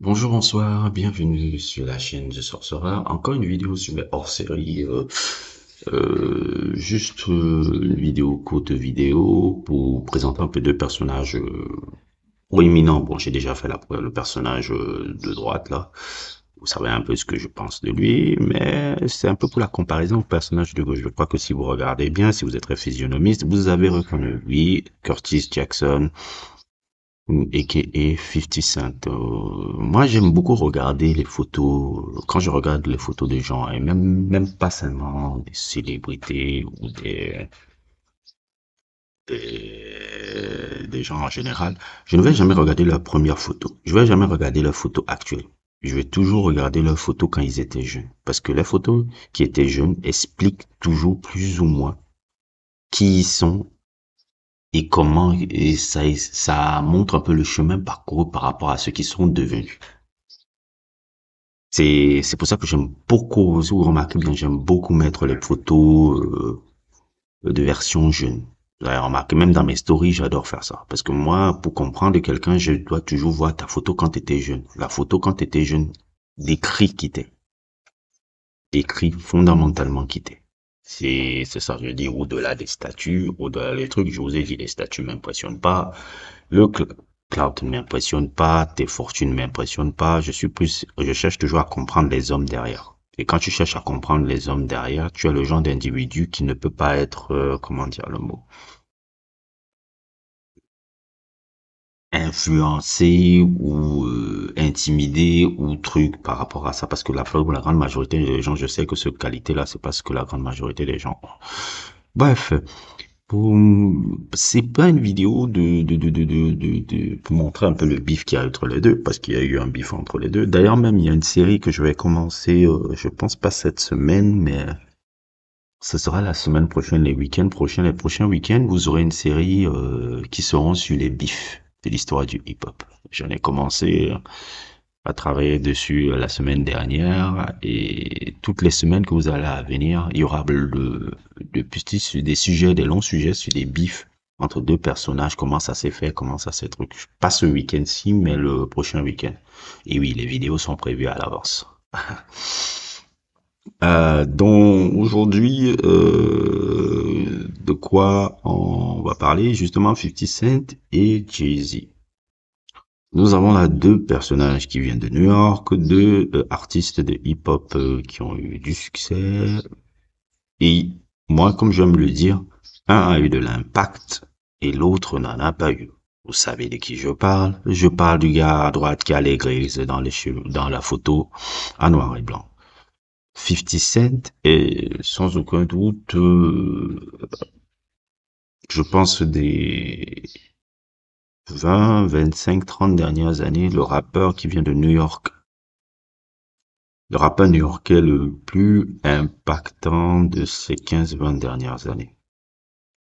Bonjour, bonsoir, bienvenue sur la chaîne de Sorcerer. Encore une vidéo sur mes hors-série, une vidéo courte vidéo pour présenter un peu deux personnages proéminents. Bon, j'ai déjà fait le personnage de droite là. Vous savez un peu ce que je pense de lui, mais c'est un peu pour la comparaison au personnage de gauche. Je crois que si vous regardez bien, si vous êtes très physionomiste, vous avez reconnu, oui, Curtis Jackson, aka 50 Cent. Moi, j'aime beaucoup regarder les photos, quand je regarde les photos des gens, et même pas seulement des célébrités ou des gens en général, je ne vais jamais regarder leur première photo. Je vais jamais regarder leur photo actuelle. Je vais toujours regarder leurs photos quand ils étaient jeunes. Parce que les photos qui étaient jeunes expliquent toujours plus ou moins qui ils sont et comment, et ça montre un peu le chemin parcouru par rapport à ceux qui sont devenus. C'est pour ça que j'aime beaucoup, si vous remarquez bien, j'aime beaucoup mettre les photos de version jeune. Vous avez remarqué, même dans mes stories, j'adore faire ça. Parce que moi, pour comprendre quelqu'un, je dois toujours voir ta photo quand tu étais jeune. La photo quand tu étais jeune décrit qui t'es. Décrit fondamentalement qui t'es. C'est ça, je dis, au-delà des statuts, au-delà des trucs, je vous ai dit, les statuts m'impressionnent pas. Le cloud ne m'impressionne pas, tes fortunes ne m'impressionnent pas. Je cherche toujours à comprendre les hommes derrière. Et quand tu cherches à comprendre les hommes derrière, tu es le genre d'individu qui ne peut pas être, comment dire le mot, influencé ou intimidé ou truc par rapport à ça. Parce que la grande majorité des gens, je sais que cette qualité-là, c'est pas ce que la grande majorité des gens ont. Bref, Pour, c'est pas une vidéo pour montrer un peu le bif qu'il y a entre les deux, parce qu'il y a eu un bif entre les deux. D'ailleurs, même, il y a une série que je vais commencer, je pense pas cette semaine, mais ce sera la semaine prochaine, les week-ends prochains. Les prochains week-ends, vous aurez une série, qui seront sur les bifs de l'histoire du hip-hop. J'en ai commencé à travailler dessus la semaine dernière et toutes les semaines que vous allez à venir, il y aura des sujets, des longs sujets sur des bifs entre deux personnages, comment ça s'est fait, comment ça s'est truc. Pas ce week-end-ci, mais le prochain week-end. Et oui, les vidéos sont prévues à l'avance. Donc aujourd'hui, de quoi on va parler? Justement, 50 Cent et Jay-Z. Nous avons là deux personnages qui viennent de New York, deux artistes de hip-hop qui ont eu du succès. Et moi, comme j'aime le dire, un a eu de l'impact et l'autre n'en a pas eu. Vous savez de qui je parle? Je parle du gars à droite qui a les grises dans les cheveux, dans la photo en noir et blanc. 50 Cent est sans aucun doute, je pense des 20, 25, 30 dernières années, le rappeur qui vient de New York. Le rappeur new-yorkais le plus impactant de ces 15-20 dernières années.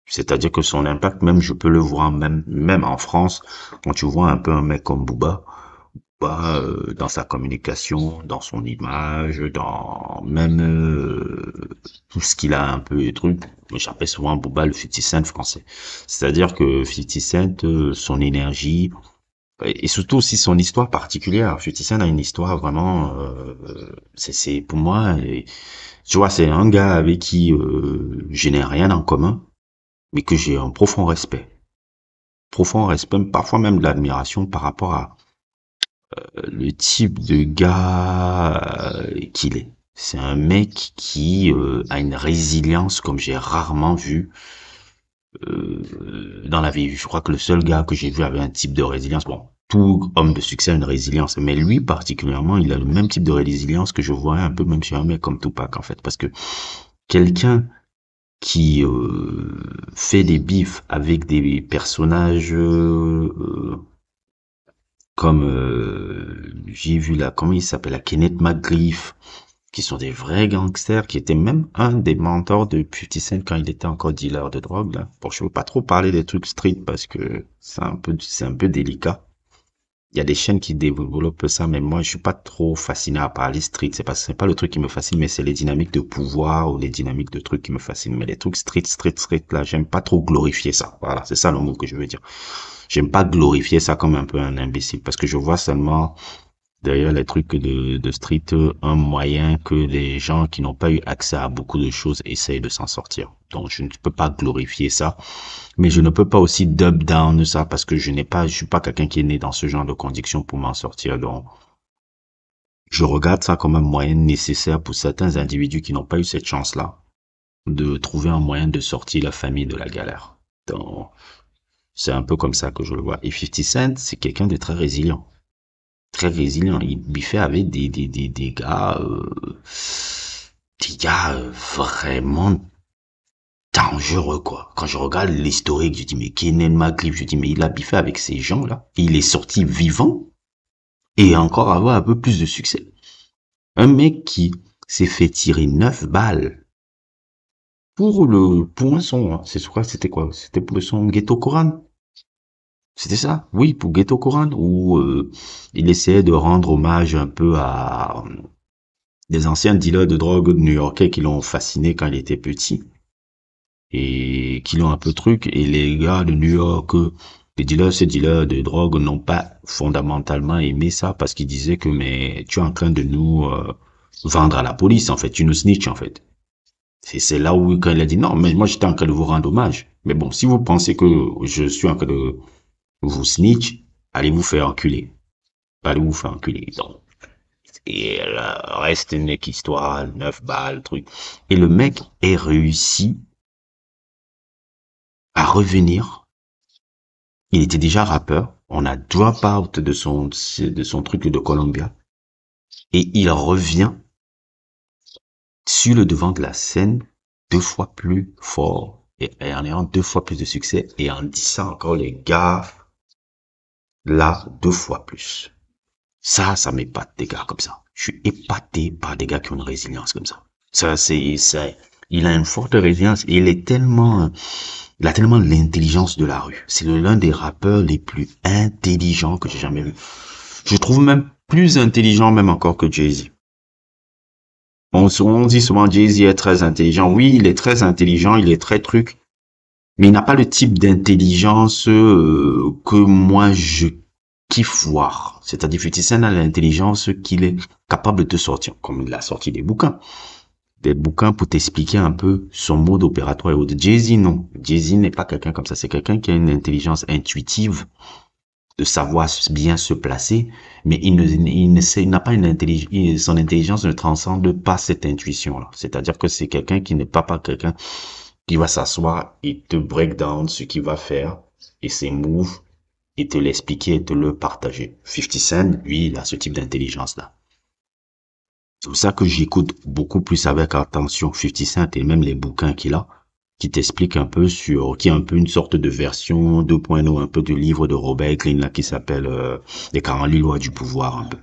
C'est-à-dire que son impact, même je peux le voir même en France, quand tu vois un peu un mec comme Booba, dans sa communication, dans son image, dans même tout ce qu'il a un peu et truc. J'appelle souvent Booba le 50 Cent français. C'est-à-dire que 50 Cent, son énergie, et surtout aussi son histoire particulière. 50 Cent a une histoire vraiment, c'est pour moi, tu vois, c'est un gars avec qui je n'ai rien en commun, mais que j'ai un profond respect, parfois même de l'admiration par rapport à le type de gars qu'il est. C'est un mec qui a une résilience comme j'ai rarement vu dans la vie. Je crois que le seul gars que j'ai vu avait un type de résilience. Bon, tout homme de succès a une résilience, mais lui particulièrement, il a le même type de résilience que je vois un peu même chez un mec comme Tupac en fait, parce que quelqu'un qui fait des bifs avec des personnages comme j'ai vu là, comment il s'appelle, la Kenneth McGriff, qui sont des vrais gangsters, qui étaient même un des mentors de 50 Cent quand il était encore dealer de drogue, là. Bon, je veux pas trop parler des trucs street parce que c'est un peu délicat. Il y a des chaînes qui développent ça, mais moi, je suis pas trop fasciné à parler street. C'est pas le truc qui me fascine, mais c'est les dynamiques de pouvoir ou les dynamiques de trucs qui me fascinent. Mais les trucs street, là, j'aime pas trop glorifier ça. Voilà, c'est ça le mot que je veux dire. J'aime pas glorifier ça comme un peu un imbécile parce que je vois seulement Derrière les trucs de street, un moyen que les gens qui n'ont pas eu accès à beaucoup de choses essayent de s'en sortir. Donc je ne peux pas glorifier ça, mais je ne peux pas aussi dub down ça parce que je suis pas quelqu'un qui est né dans ce genre de conditions pour m'en sortir. Donc je regarde ça comme un moyen nécessaire pour certains individus qui n'ont pas eu cette chance-là de trouver un moyen de sortir la famille de la galère. Donc c'est un peu comme ça que je le vois. Et 50 Cent, c'est quelqu'un de très résilient. Très résilient. Il biffait avec des gars vraiment dangereux, quoi. Quand je regarde l'historique, je dis, mais Kenan McLeaf, je dis, mais il a biffé avec ces gens-là. Il est sorti vivant et encore avoir un peu plus de succès. Un mec qui s'est fait tirer 9 balles pour un son, hein. C'est quoi, c'était quoi? C'était pour le son Ghetto Koran. C'était ça? Oui, pour Ghetto Koran, où il essayait de rendre hommage un peu à des anciens dealers de drogue new-yorkais qui l'ont fasciné quand il était petit et qui l'ont un peu truc. Et les gars de New York, ces dealers de drogue n'ont pas fondamentalement aimé ça parce qu'ils disaient que mais tu es en train de nous vendre à la police en fait, tu nous snitch en fait. C'est là où quand il a dit non, mais moi j'étais en train de vous rendre hommage. Mais bon, si vous pensez que je suis en train de vous snitch, allez vous faire enculer. Allez vous faire enculer. Donc, et reste une histoire, 9 balles, truc. Et le mec est réussi à revenir. Il était déjà rappeur. On a drop out de son truc de Columbia. Et il revient sur le devant de la scène 2 fois plus fort et en ayant 2 fois plus de succès et en disant encore les gars là 2 fois plus. Ça m'épate des gars comme ça. Je suis épaté par des gars qui ont une résilience comme ça. Il a une forte résilience et il a tellement l'intelligence de la rue. C'est l'un des rappeurs les plus intelligents que j'ai jamais vu. Je trouve même plus intelligent même encore que Jay-Z. On dit souvent Jay-Z est très intelligent. Oui, il est très intelligent, il est très truc, mais il n'a pas le type d'intelligence que moi je kiffe voir. C'est-à-dire 50 Cent a l'intelligence qu'il est capable de sortir, comme il a sorti des bouquins. Des bouquins pour t'expliquer un peu son mode opératoire et autres. Jay-Z, non. Jay-Z n'est pas quelqu'un comme ça. C'est quelqu'un qui a une intelligence intuitive de savoir bien se placer, mais il n'a pas une intelligence, son intelligence ne transcende pas cette intuition-là. C'est-à-dire que c'est quelqu'un qui n'est pas quelqu'un qui va s'asseoir et te break down ce qu'il va faire et ses moves et te l'expliquer et te le partager. 50 Cent, lui, il a ce type d'intelligence-là. C'est pour ça que j'écoute beaucoup plus avec attention 50 Cent et même les bouquins qu'il a, qui t'expliquent un peu qui est un peu une sorte de version 2.0, un peu du livre de Robert Greene, là, qui s'appelle Les 40 lois du pouvoir, un peu.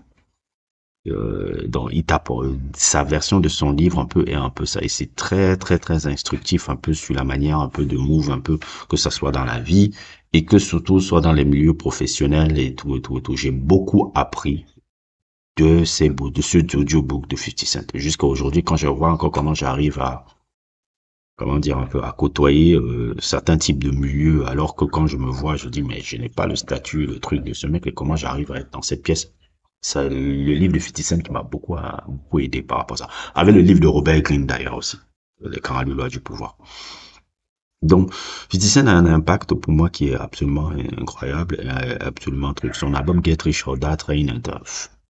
Donc, il tape sa version de son livre un peu est un peu ça. Et c'est très, très, très instructif, un peu sur la manière, un peu de move, un peu, que ça soit dans la vie et que surtout soit dans les milieux professionnels et tout, et tout, et tout. J'ai beaucoup appris de ce audiobook de 50 Cent. Jusqu'à aujourd'hui, quand je vois encore comment j'arrive à, comment dire, un peu à côtoyer certains types de milieux, alors que quand je me vois, je dis, mais je n'ai pas le statut, le truc de ce mec, et comment j'arrive à être dans cette pièce. Ça, le livre de 50 Cent qui m'a beaucoup aidé par rapport à ça. Avec le livre de Robert Greene d'ailleurs aussi, Les 40 lois du pouvoir. Donc, 50 Cent a un impact pour moi qui est absolument incroyable, absolument truc. Son album Get Rich or Die Trying est un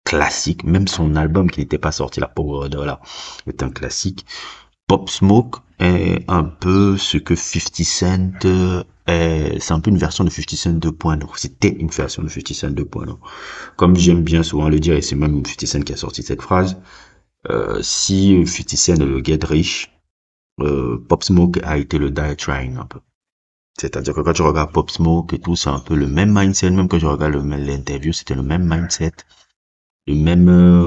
classique, même son album qui n'était pas sorti, la Power Dollar, est un classique. Pop Smoke est un peu ce que 50 Cent est, c'est un peu une version de 50 Cent 2.0. C'était une version de 50 Cent 2.0. Comme j'aime bien souvent le dire, et c'est même 50 Cent qui a sorti cette phrase, si 50 Cent est le Get Rich, Pop Smoke a été le Die Trying un peu. C'est-à-dire que quand je regarde Pop Smoke et tout, c'est un peu le même mindset, même quand je regarde l'interview, c'était le même mindset, le même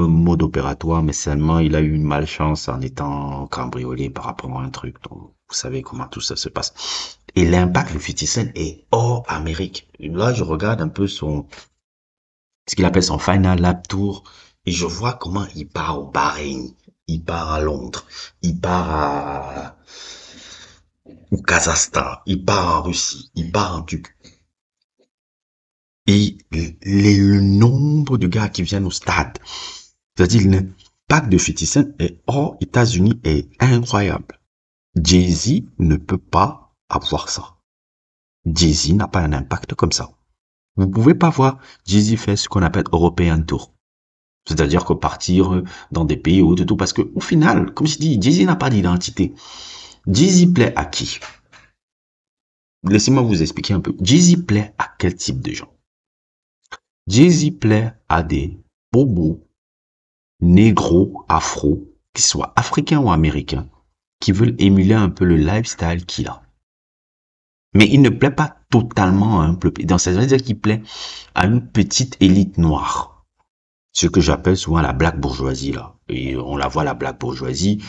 mode opératoire, mais seulement il a eu une malchance en étant cambriolé par rapport à un truc. Donc, vous savez comment tout ça se passe. Et l'impact de 50 Cent est hors Amérique. Là, je regarde un peu ce qu'il appelle son Final Lap Tour, et je vois comment il part au Bahreïn, il part à Londres, il part au Kazakhstan, il part en Russie, il part en Turquie. Et le nombre de gars qui viennent au stade, c'est-à-dire l'impact de 50 Cent est hors États-Unis est incroyable. Jay-Z ne peut pas avoir ça. Jay-Z n'a pas un impact comme ça. Vous pouvez pas voir Jay-Z faire ce qu'on appelle European Tour. C'est-à-dire que partir dans des pays ou tout, parce que au final, comme je dis, Jay-Z n'a pas d'identité. Jay-Z plaît à qui? Laissez-moi vous expliquer un peu. Jay-Z plaît à quel type de gens? Jay-Z plaît à des bobos, négros, afro, qu'ils soient africains ou américains, qui veulent émuler un peu le lifestyle qu'il a. Mais il ne plaît pas totalement à un peuple. Donc, ça veut dire qu'il plaît à une petite élite noire. Ce que j'appelle souvent la black bourgeoisie, là. Et on la voit, la black bourgeoisie,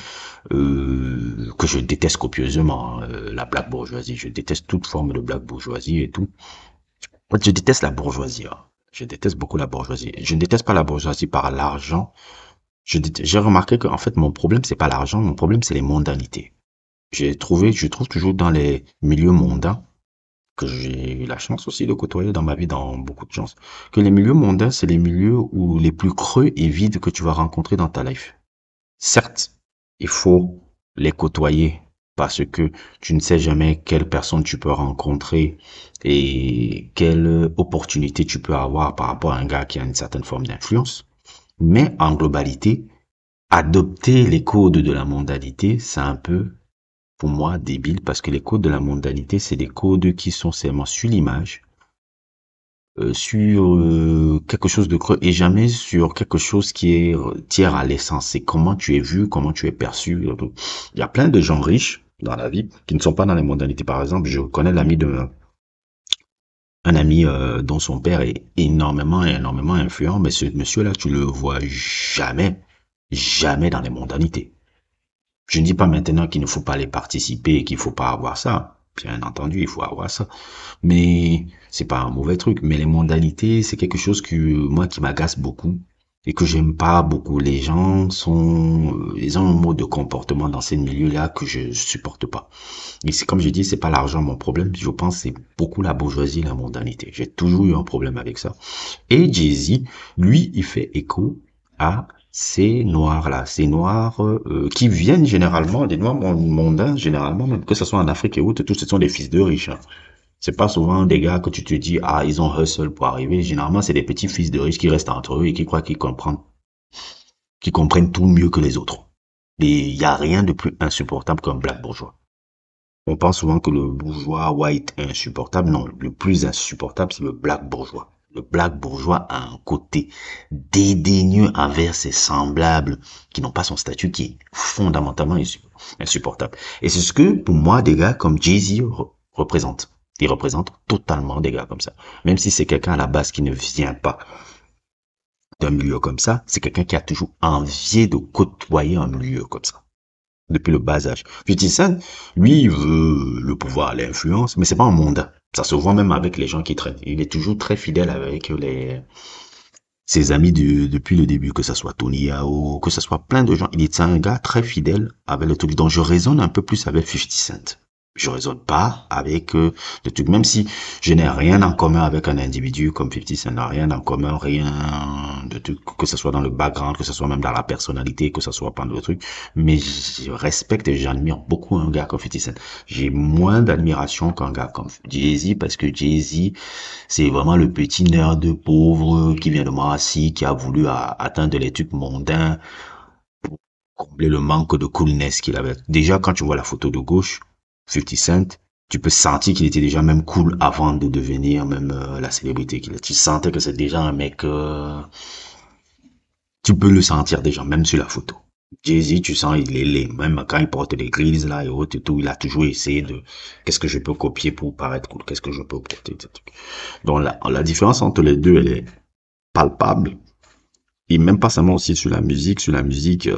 que je déteste copieusement, la black bourgeoisie. Je déteste toute forme de black bourgeoisie et tout. En fait, je déteste la bourgeoisie, hein. Je déteste beaucoup la bourgeoisie. Je ne déteste pas la bourgeoisie par l'argent. J'ai remarqué que, en fait, mon problème, c'est pas l'argent, mon problème, c'est les mondanités. Je trouve toujours dans les milieux mondains, que j'ai eu la chance aussi de côtoyer dans ma vie, dans beaucoup de chances, que les milieux mondains, c'est les milieux où les plus creux et vides que tu vas rencontrer dans ta life. Certes, il faut les côtoyer parce que tu ne sais jamais quelle personne tu peux rencontrer et quelle opportunité tu peux avoir par rapport à un gars qui a une certaine forme d'influence. Mais en globalité, adopter les codes de la mondanité, c'est un peu, pour moi, débile parce que les codes de la mondanité, c'est des codes qui sont seulement sur l'image, sur quelque chose de creux et jamais sur quelque chose qui est tiers à l'essence. C'est comment tu es vu, comment tu es perçu. Il y a plein de gens riches dans la vie qui ne sont pas dans les mondanités. Par exemple, je connais un ami dont son père est énormément influent, mais ce monsieur-là, tu le vois jamais dans les mondanités. Je ne dis pas maintenant qu'il ne faut pas les participer, qu'il faut pas avoir ça. Bien entendu, il faut avoir ça. Mais c'est pas un mauvais truc. Mais les mondanités, c'est quelque chose que moi qui m'agace beaucoup et que j'aime pas beaucoup. Les gens ils ont un mode de comportement dans ces milieux-là que je supporte pas. Et c'est comme je dis, c'est pas l'argent mon problème. Je pense que c'est beaucoup la bourgeoisie, la mondanité. J'ai toujours eu un problème avec ça. Et Jay-Z, lui, il fait écho à ces noirs-là, ces noirs qui viennent généralement, des noirs mondains, généralement, même que ce soit en Afrique et autres, tous ce sont des fils de riches. Hein. C'est pas souvent des gars que tu te dis, ah, ils ont hustle pour arriver. Généralement, c'est des petits fils de riches qui restent entre eux et qui croient qu'ils comprennent tout mieux que les autres. Et il n'y a rien de plus insupportable qu'un black bourgeois. On pense souvent que le bourgeois white est insupportable. Non, le plus insupportable, c'est le black bourgeois. Le black bourgeois a un côté dédaigneux envers ses semblables qui n'ont pas son statut, qui est fondamentalement insupportable. Et c'est ce que, pour moi, des gars comme Jay-Z représentent. Ils représentent totalement des gars comme ça. Même si c'est quelqu'un à la base qui ne vient pas d'un milieu comme ça, c'est quelqu'un qui a toujours envie de côtoyer un milieu comme ça depuis le bas âge. 50 Cent, lui, il veut le pouvoir, l'influence, mais c'est pas un mondain. Ça se voit même avec les gens qui traînent. Il est toujours très fidèle avec ses amis depuis le début, que ce soit Tony Yao, que ce soit plein de gens. Il est un gars très fidèle avec le truc. Donc je raisonne un peu plus avec 50 Cent. Je raisonne pas avec le truc, même si je n'ai rien en commun avec un individu comme 50 Cent n'a rien en commun, rien de truc, que ce soit dans le background, que ce soit même dans la personnalité, que ce soit pas de truc. Mais je respecte et j'admire beaucoup un gars comme 50 Cent. J'ai moins d'admiration qu'un gars comme Jay-Z parce que Jay-Z, c'est vraiment le petit nerd pauvre qui vient de Marseille, qui a voulu atteindre les trucs mondains pour combler le manque de coolness qu'il avait. Déjà, quand tu vois la photo de gauche, 50 Cent, tu peux sentir qu'il était déjà même cool avant de devenir même la célébrité qu'il est. Tu sentais que c'est déjà un mec, tu peux le sentir déjà, même sur la photo. Jay-Z, tu sens, il est laid. Même quand il porte les grilles là et autres et tout, il a toujours essayé de, qu'est-ce que je peux copier pour paraître cool, qu'est-ce que je peux porter, etc. Donc la différence entre les deux, elle est palpable. Et même pas seulement aussi sur la musique, la musique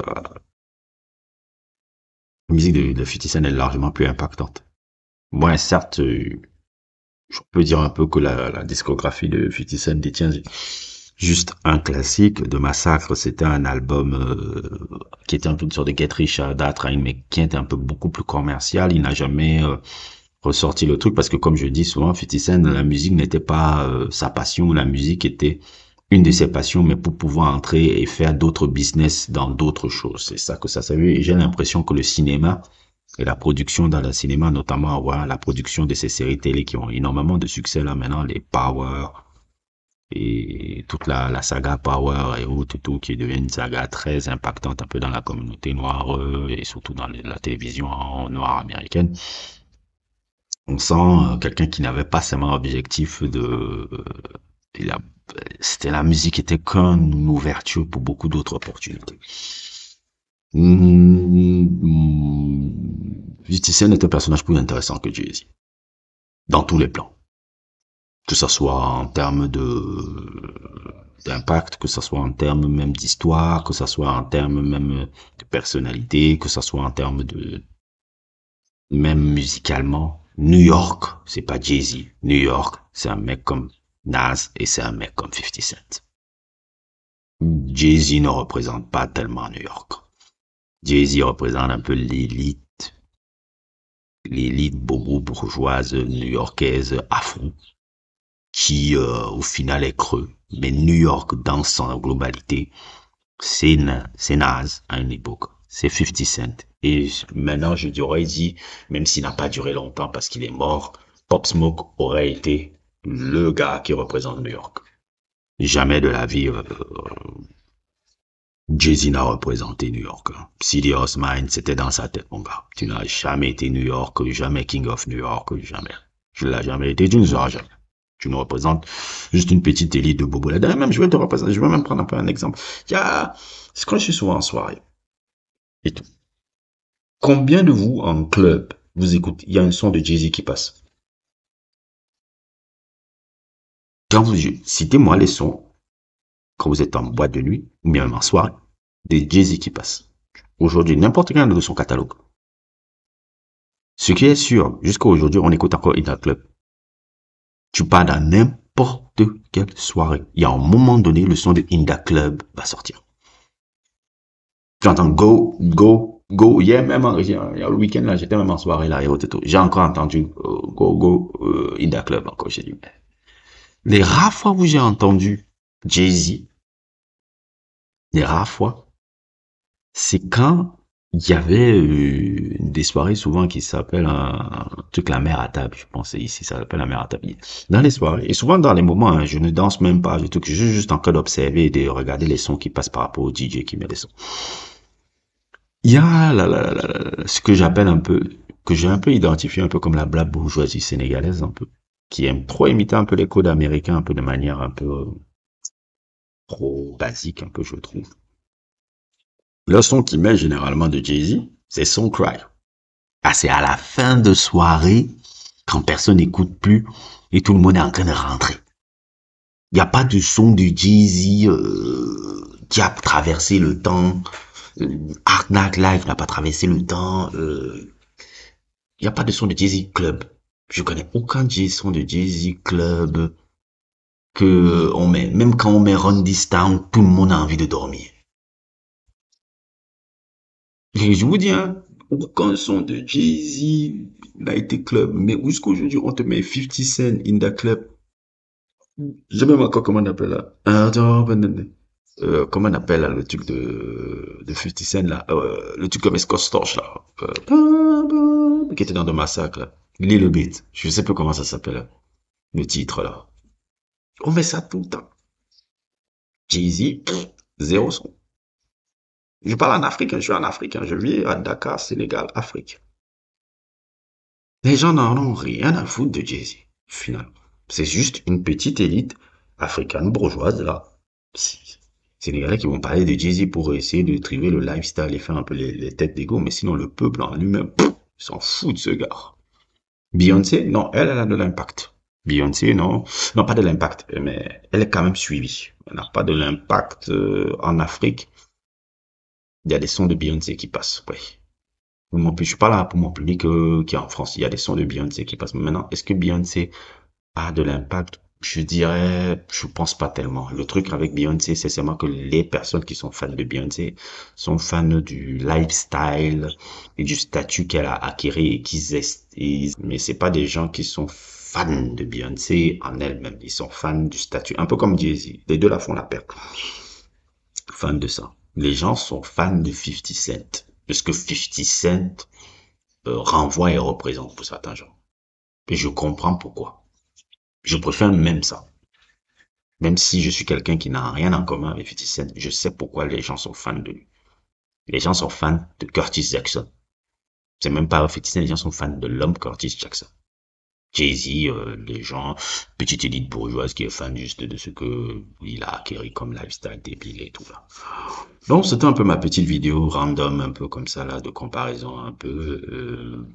de 50 Cent est largement plus impactante. Bon, certes, je peux dire un peu que la discographie de 50 Cent détient juste un classique de Massacre. C'était un album qui était un peu une sorte de Get Rich or Die Trying, mais qui était un peu beaucoup plus commercial. Il n'a jamais ressorti le truc parce que comme je dis souvent, 50 Cent, la musique n'était pas sa passion, la musique était une de ses passions, mais pour pouvoir entrer et faire d'autres business dans d'autres choses. C'est ça que ça s'est vu. Et j'ai l'impression que le cinéma et la production dans le cinéma, notamment voilà, la production de ces séries télé qui ont énormément de succès là maintenant, les Power et toute la saga Power et autres, et tout, qui devient une saga très impactante un peu dans la communauté noire et surtout dans la télévision noire américaine. On sent quelqu'un qui n'avait pas seulement objectif il a- c'était la musique était qu'une ouverture pour beaucoup d'autres opportunités. 50 Cent est un personnage plus intéressant que Jay-Z, dans tous les plans. Que ce soit en termes d'impact, que ce soit en termes même d'histoire, que ce soit en termes même de personnalité, que ce soit en termes de même musicalement. New York, c'est pas Jay-Z. New York, c'est un mec comme Nas et c'est un mec comme 50 Cent. Jay-Z ne représente pas tellement New York. Jay-Z représente un peu l'élite bobo bourgeoise new-yorkaise afro, qui au final est creux. Mais New York, dans son globalité, c'est Nas à une époque. C'est 50 Cent. Et maintenant, je dirais, dit, même s'il n'a pas duré longtemps parce qu'il est mort, Pop Smoke aurait été le gars qui représente New York. Jamais de la vie, Jay-Z n'a représenté New York. Hein. City of Mine, c'était dans sa tête, mon gars. Tu n'as jamais été New York, jamais King of New York, jamais. Je l'ai jamais été, tu ne seras jamais. Tu nous représentes juste une petite élite de bobo. Là, même, je vais te représenter, je vais même prendre un peu un exemple. Il y a, c'est quand je suis souvent en soirée et tout. Combien de vous en club vous écoutez, il y a un son de Jay-Z qui passe. Quand vous, citez-moi les sons quand vous êtes en boîte de nuit ou bien même en soirée, des Jay-Z qui passent. Aujourd'hui, n'importe quel de son catalogue. Ce qui est sûr, jusqu'à aujourd'hui, on écoute encore In That Club. Tu pars dans n'importe quelle soirée. Il y a un moment donné, le son de In That Club va sortir. Tu entends go, go, go. Hier même, il y a le week-end là, j'étais même en soirée là, et tout. J'ai encore entendu go, go, In That Club encore. J'ai dit, les rares fois où j'ai entendu Jay-Z, les rares fois, c'est quand il y avait des soirées souvent qui s'appellent un truc la mer à table, je pense ici ça s'appelle la mer à table. Dans les soirées et souvent dans les moments, hein, je ne danse même pas, je suis juste en train d'observer et de regarder les sons qui passent par rapport au DJ qui met les sons. Il y a ce que j'appelle un peu, que j'ai un peu identifié un peu comme la black bourgeoisie sénégalaise un peu, qui aime trop imiter un peu les codes américains un peu de manière un peu trop basique un peu je trouve. Le son qu'il met généralement de Jay-Z, c'est Son Cry. Ah, c'est à la fin de soirée, quand personne n'écoute plus et tout le monde est en train de rentrer. Il n'y a pas de son de Jay-Z qui a traversé le temps. Hard Knock Life n'a pas traversé le temps. Il n'y a pas de son de Jay-Z Club. Je connais aucun son de Jay-Z Club que on met. Même quand on met Run This Town, tout le monde a envie de dormir. Je vous dis, hein, aucun son de Jay-Z n'a été club, mais jusqu'aujourd'hui, on te met 50 Cent in the club. Je sais même encore comment on appelle là. Comment on appelle là, le truc de 50 Cent là, le truc comme Scott Storch là, qui était dans le massacre là. Little Bit, je sais plus comment ça s'appelle, le titre là. On met ça tout le temps. Jay-Z, zéro son. Je parle en africain, je suis en africain, je vis à Dakar, Sénégal, Afrique. Les gens n'en ont rien à foutre de Jay-Z, finalement. C'est juste une petite élite africaine bourgeoise, là. C'est les gars qui vont parler de Jay-Z pour essayer de triver le lifestyle et faire un peu les têtes d'égo, mais sinon le peuple en lui-même, il s'en fout de ce gars. Beyoncé, non, elle a de l'impact. Beyoncé, non, non, pas de l'impact, mais elle est quand même suivie. Elle n'a pas de l'impact en Afrique. Il y a des sons de Beyoncé qui passent, oui. Je suis pas là pour mon public qui est en France. Il y a des sons de Beyoncé qui passent. Mais maintenant, est-ce que Beyoncé a de l'impact Je dirais, je pense pas tellement. Le truc avec Beyoncé, c'est seulement que les personnes qui sont fans de Beyoncé sont fans du lifestyle et du statut qu'elle a acquis et mais c'est pas des gens qui sont fans de Beyoncé en elle-même. Ils sont fans du statut. Un peu comme Jay-Z. Les deux la font la perte. Fans de ça. Les gens sont fans de 50 Cent. De ce que 50 Cent renvoie et représente pour certains gens. Et je comprends pourquoi. Je préfère même ça. Même si je suis quelqu'un qui n'a rien en commun avec 50 Cent, je sais pourquoi les gens sont fans de lui. Les gens sont fans de Curtis Jackson. C'est même pas 50 Cent, les gens sont fans de l'homme Curtis Jackson. Jay-Z, les gens, petite élite bourgeoise qui est fan juste de ce que il a acquis comme lifestyle débile et tout là. Donc c'était un peu ma petite vidéo random, un peu comme ça là, de comparaison un peu.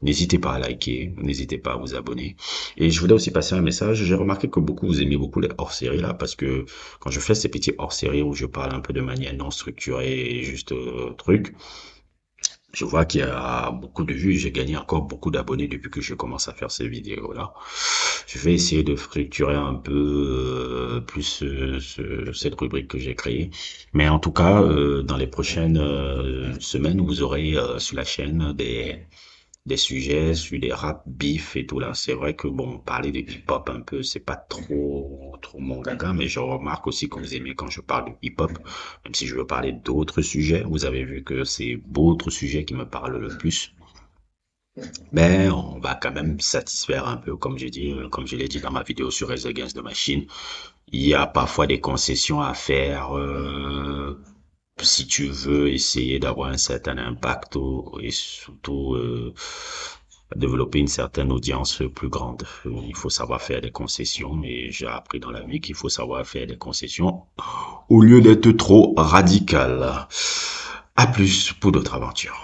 N'hésitez pas à liker, n'hésitez pas à vous abonner. Et je voulais aussi passer un message. J'ai remarqué que beaucoup vous aimez beaucoup les hors-séries là, parce que quand je fais ces petits hors-séries où je parle un peu de manière non structurée et juste truc, je vois qu'il y a beaucoup de vues. J'ai gagné encore beaucoup d'abonnés depuis que je commence à faire ces vidéos là. Je vais essayer de structurer un peu plus cette rubrique que j'ai créée. Mais en tout cas, dans les prochaines semaines, vous aurez sur la chaîne des sujets sur des rap beef et tout là. C'est vrai que bon, parler de hip-hop un peu, c'est pas trop mon gaga, mais je remarque aussi que vous aimez quand je parle de hip-hop, même si je veux parler d'autres sujets. Vous avez vu que c'est d'autres sujets qui me parlent le plus. Mais on va quand même satisfaire un peu, comme j'ai dit, comme je l'ai dit dans ma vidéo sur Rise Against the Machine. Il y a parfois des concessions à faire, si tu veux essayer d'avoir un certain impact et surtout développer une certaine audience plus grande. Il faut savoir faire des concessions et j'ai appris dans la vie qu'il faut savoir faire des concessions au lieu d'être trop radical. À plus pour d'autres aventures.